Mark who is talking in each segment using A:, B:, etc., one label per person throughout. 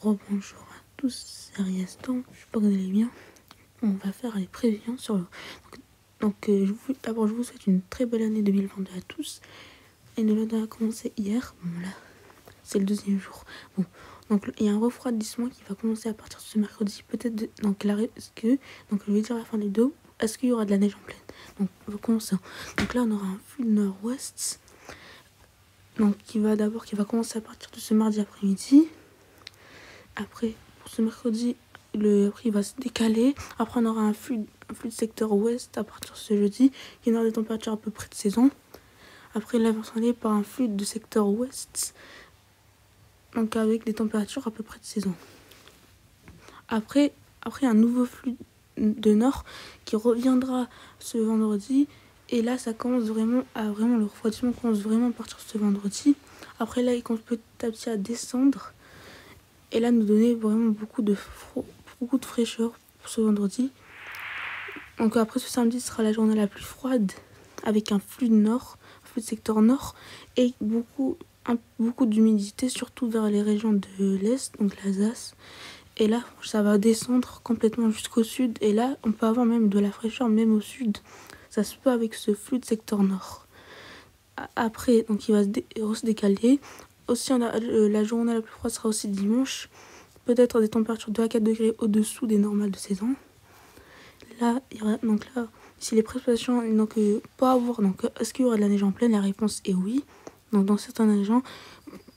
A: Rebonjour à tous, c'est Ariastan, j'espère que vous allez bien. On va faire les prévisions sur le... D'abord, je vous souhaite une très belle année 2022 à tous. Et le loto a commencé hier, bon là, c'est le deuxième jour. Bon, donc il y a un refroidissement qui va commencer à partir de ce mercredi, peut-être, donc je vais dire à la fin des vidéos, est-ce qu'il y aura de la neige en pleine? Donc on va commencer. Donc là on aura un flux nord-ouest, donc qui va commencer à partir de ce mardi après-midi. Après, pour ce mercredi, le prix va se décaler. Après, on aura un flux de secteur ouest à partir de ce jeudi, qui aura des températures à peu près de saison. Après, là, on va s'en par un flux de secteur ouest, donc avec des températures à peu près de saison. Après un nouveau flux de nord qui reviendra ce vendredi. Et là, ça commence vraiment le refroidissement commence vraiment à partir de ce vendredi. Après, là, il commence petit à petit à descendre. Et là, nous donner vraiment beaucoup de fraîcheur pour ce vendredi. Donc après, ce samedi sera la journée la plus froide, avec un flux de secteur nord, et beaucoup d'humidité, surtout vers les régions de l'Est, donc l'Alsace. Et là, ça va descendre complètement jusqu'au sud. Et là, on peut avoir même de la fraîcheur, même au sud. Ça se peut avec ce flux de secteur nord. Après, donc il va se décaler. Aussi, la journée la plus froide sera aussi dimanche. Peut-être des températures de 2 à 4 degrés au-dessous des normales de saison. Là, si les précipitations, est-ce qu'il y aura de la neige en pleine? La réponse est oui. Donc, dans certaines régions,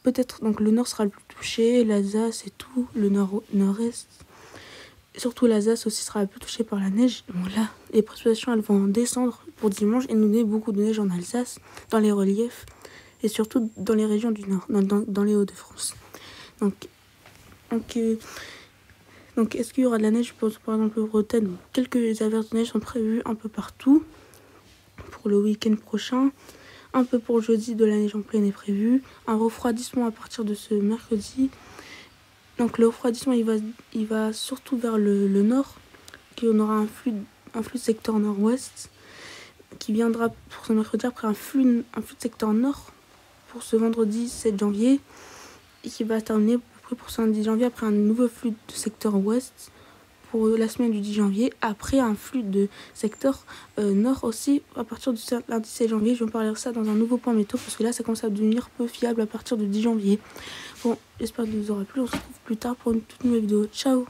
A: peut-être, donc le nord sera le plus touché, l'Alsace et tout, le nord-est. Surtout l'Alsace aussi sera le plus touché par la neige. Bon, là, les précipitations, elles vont descendre pour dimanche et nous donner beaucoup de neige en Alsace, dans les reliefs. Et surtout dans les régions du nord, dans les Hauts-de-France. Donc, est-ce qu'il y aura de la neige? Par exemple, au Bretagne, quelques averses de neige sont prévues un peu partout pour le week-end prochain. Un peu pour jeudi, de la neige en pleine est prévu. Un refroidissement à partir de ce mercredi. Donc le refroidissement, il va surtout vers le nord, on aura un flux de secteur nord-ouest qui viendra pour ce mercredi, après un flux de secteur nord pour ce vendredi 7 janvier et qui va terminer à peu près pour ce 10 janvier, après un nouveau flux de secteur ouest pour la semaine du 10 janvier, après un flux de secteur nord aussi à partir du lundi 7 janvier. Je vais parler de ça dans un nouveau point météo parce que là ça commence à devenir peu fiable à partir du 10 janvier. Bon, j'espère que ça vous aura plu, on se retrouve plus tard pour une toute nouvelle vidéo. Ciao!